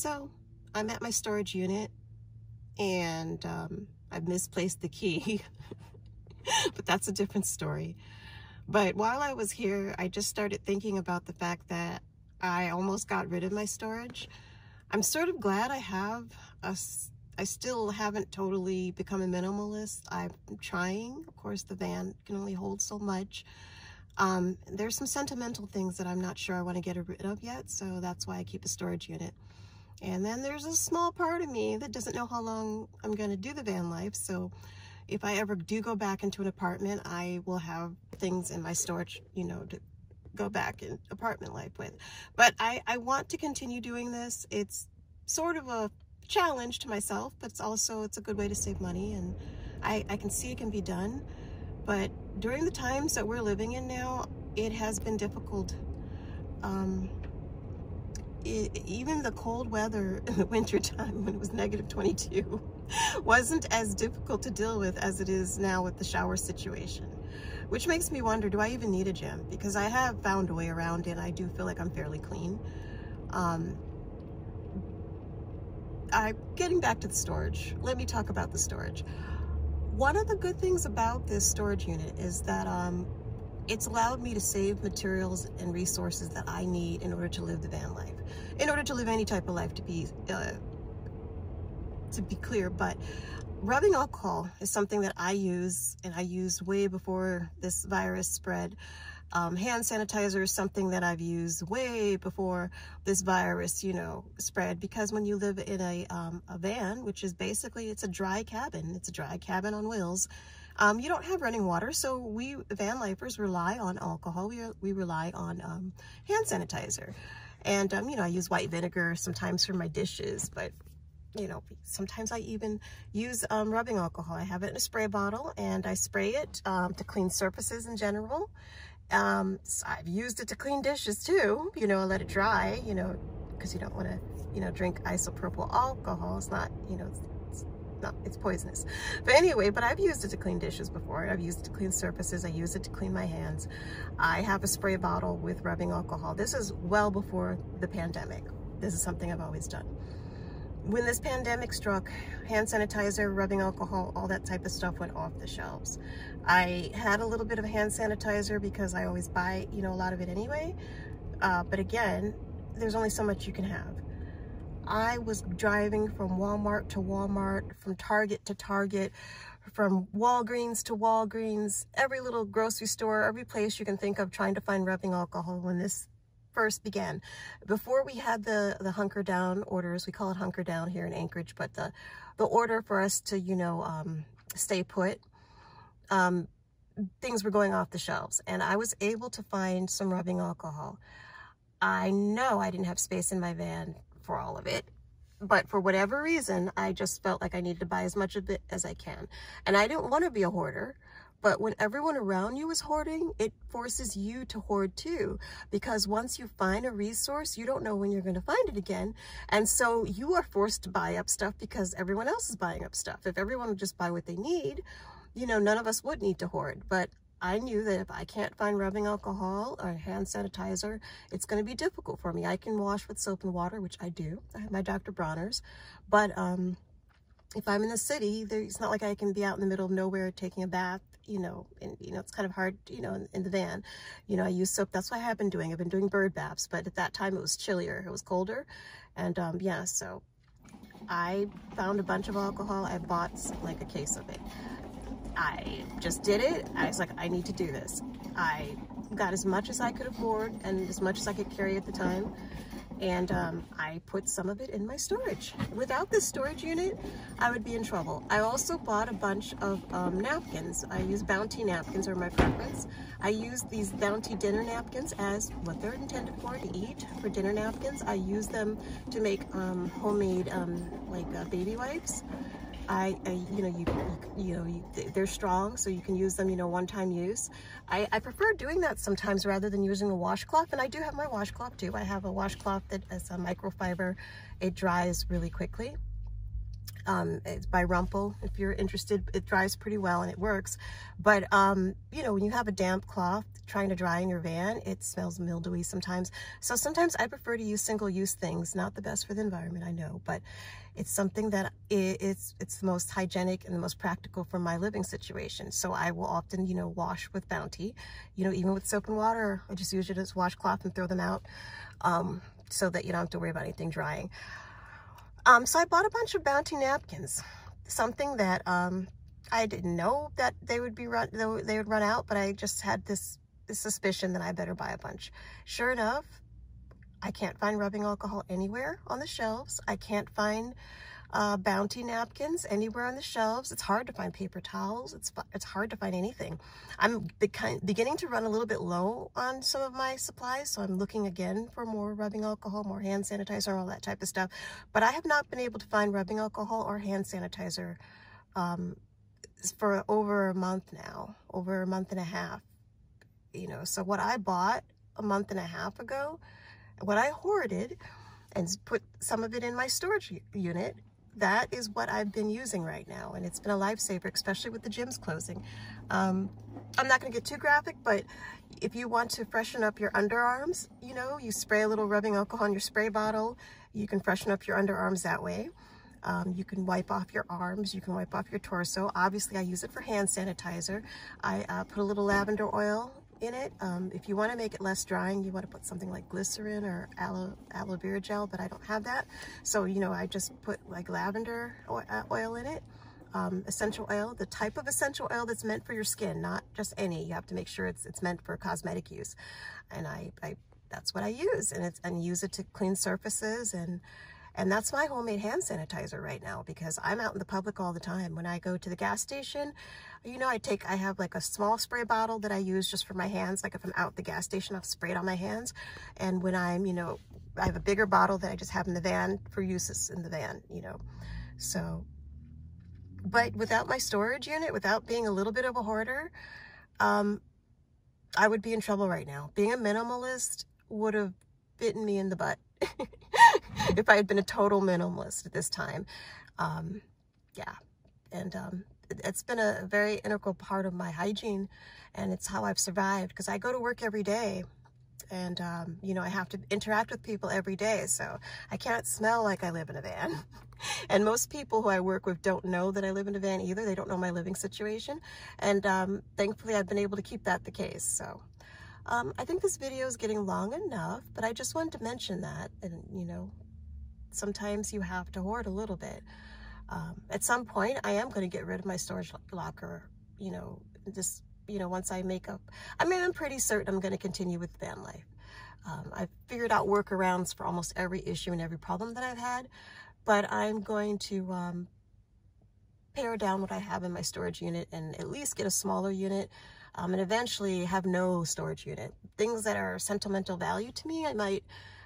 So I'm at my storage unit and I've misplaced the key, but that's a different story. But while I was here, I just started thinking about the fact that I almost got rid of my storage. I'm sort of glad I have. I still haven't totally become a minimalist. I'm trying. Of course, the van can only hold so much. There's some sentimental things that I'm not sure I want to get rid of yet, so that's why I keep a storage unit. And then there's a small part of me that doesn't know how long I'm going to do the van life, so if I ever do go back into an apartment, I will have things in my storage, you know, to go back in apartment life with. But I want to continue doing this. It's sort of a challenge to myself, but it's a good way to save money, and I can see it can be done. But during the times that we're living in now, it has been difficult. Even the cold weather in the winter time when it was -22 wasn't as difficult to deal with as it is now with the shower situation, which makes me wonder, do I even need a gym? Because I have found a way around it. I do feel like I'm fairly clean. Getting back to the storage, let me talk about the storage. One of the good things about this storage unit is that it's allowed me to save materials and resources that I need in order to live the van life, in order to live any type of life, to be clear. But rubbing alcohol is something that I use, and I used way before this virus spread. Hand sanitizer is something that I've used way before this virus, you know, spread, because when you live in a van, which is basically, it's a dry cabin. It's a dry cabin on wheels. You don't have running water, so we van lifers rely on alcohol. We rely on hand sanitizer. And, you know, I use white vinegar sometimes for my dishes, but, you know, sometimes I even use rubbing alcohol. I have it in a spray bottle, and I spray it to clean surfaces in general. So I've used it to clean dishes too, you know, let it dry, you know, because you don't want to, you know, drink isopropyl alcohol. It's not, you know, it's poisonous. But anyway, but I've used it to clean dishes before. I've used it to clean surfaces. I use it to clean my hands. I have a spray bottle with rubbing alcohol. This is well before the pandemic. This is something I've always done. When this pandemic struck, hand sanitizer, rubbing alcohol, all that type of stuff went off the shelves. I had a little bit of hand sanitizer because I always buy, you know, a lot of it anyway. But again, there's only so much you can have. I was driving from Walmart to Walmart, from Target to Target, from Walgreens to Walgreens, every little grocery store, every place you can think of, trying to find rubbing alcohol when this first began. Before we had the hunker down orders, we call it hunker down here in Anchorage, but the order for us to, you know, stay put, things were going off the shelves, and I was able to find some rubbing alcohol. I know I didn't have space in my van for all of it, but for whatever reason, I just felt like I needed to buy as much of it as I can. And I didn't want to be a hoarder, but when everyone around you is hoarding, it forces you to hoard too, because once you find a resource, you don't know when you're going to find it again. And so you are forced to buy up stuff because everyone else is buying up stuff. If everyone would just buy what they need, you know, none of us would need to hoard. But I knew that if I can't find rubbing alcohol or hand sanitizer, it's going to be difficult for me. I can wash with soap and water, which I do. I have my Dr. Bronner's. But if I'm in the city, it's not like I can be out in the middle of nowhere taking a bath, you know, and, you know, it's kind of hard, you know, in the van. You know, I use soap. That's what I have been doing. I've been doing bird baths, but at that time it was chillier. It was colder. And yeah, so I found a bunch of alcohol. I bought like a case of it. I just did it. I was like, I need to do this. I got as much as I could afford and as much as I could carry at the time. And I put some of it in my storage. Without this storage unit, I would be in trouble. I also bought a bunch of napkins. I use Bounty napkins are my preference. I use these Bounty dinner napkins as what they're intended for, to eat, for dinner napkins. I use them to make homemade baby wipes. They're strong, so you can use them, you know, one-time use. I prefer doing that sometimes rather than using a washcloth, and I do have my washcloth too. I have a washcloth that is a microfiber. It dries really quickly. It's by Rumple. If you're interested, it dries pretty well and it works. But, you know, when you have a damp cloth trying to dry in your van, it smells mildewy sometimes. So sometimes I prefer to use single-use things. Not the best for the environment, I know, but it's something that it's the most hygienic and the most practical for my living situation. So I will often, you know, wash with Bounty, you know, even with soap and water. I just use it as washcloth and throw them out, so that you don't have to worry about anything drying. So I bought a bunch of Bounty napkins, something that I didn't know that they would run out, but I just had this suspicion that I better buy a bunch. Sure enough, I can't find rubbing alcohol anywhere on the shelves. I can't find Bounty napkins anywhere on the shelves. It's hard to find paper towels. It's hard to find anything. I'm beginning to run a little bit low on some of my supplies, so I'm looking again for more rubbing alcohol, more hand sanitizer, all that type of stuff. But I have not been able to find rubbing alcohol or hand sanitizer for over a month now, over a month and a half. You know, so what I bought a month and a half ago, what I hoarded and put some of it in my storage unit, that is what I've been using right now, and it's been a lifesaver, especially with the gyms closing. I'm not going to get too graphic, but if you want to freshen up your underarms, you know, you spray a little rubbing alcohol in your spray bottle. You can freshen up your underarms that way. You can wipe off your arms. You can wipe off your torso. Obviously, I use it for hand sanitizer. I put a little lavender oil in it. If you want to make it less drying, you want to put something like glycerin or aloe vera gel, but I don't have that. So, you know, I just put like lavender oil in it, essential oil, the type of essential oil that's meant for your skin, not just any. You have to make sure it's meant for cosmetic use. And I that's what I use, and use it to clean surfaces, and that's my homemade hand sanitizer right now, because I'm out in the public all the time. When I go to the gas station, you know, I have like a small spray bottle that I use just for my hands. Like if I'm out at the gas station, I'll spray it on my hands. And when I'm, you know, I have a bigger bottle that I just have in the van for uses in the van, you know. So, but without my storage unit, without being a little bit of a hoarder, I would be in trouble right now. Being a minimalist would have bitten me in the butt. If I had been a total minimalist at this time. Yeah, and it's been a very integral part of my hygiene, and it's how I've survived, because I go to work every day, and you know, I have to interact with people every day, so I can't smell like I live in a van. And most people who I work with don't know that I live in a van either. They don't know my living situation, and thankfully I've been able to keep that the case. So I think this video is getting long enough, but I just wanted to mention that, and you know, sometimes you have to hoard a little bit. At some point, I am going to get rid of my storage locker, you know, just, you know, once I make up. I mean, I'm pretty certain I'm going to continue with VanLife. I've figured out workarounds for almost every issue and every problem that I've had, but I'm going to pare down what I have in my storage unit and at least get a smaller unit, and eventually have no storage unit. Things that are sentimental value to me, I might,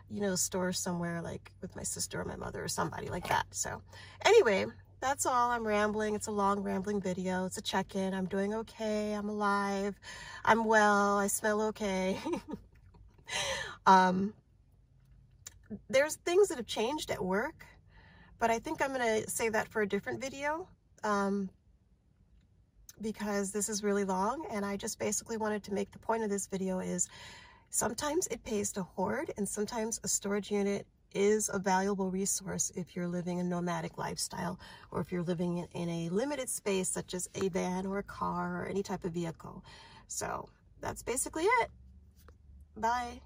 you know, store somewhere like with my sister or my mother or somebody like that. So anyway, that's all. I'm rambling. It's a long rambling video. It's a check-in. I'm doing okay. I'm alive. I'm well. I smell okay. There's things that have changed at work, but I think I'm going to save that for a different video, because this is really long, and I just basically wanted to make the point of this video is sometimes it pays to hoard, and sometimes a storage unit is a valuable resource if you're living a nomadic lifestyle, or if you're living in a limited space such as a van or a car or any type of vehicle. So that's basically it. Bye.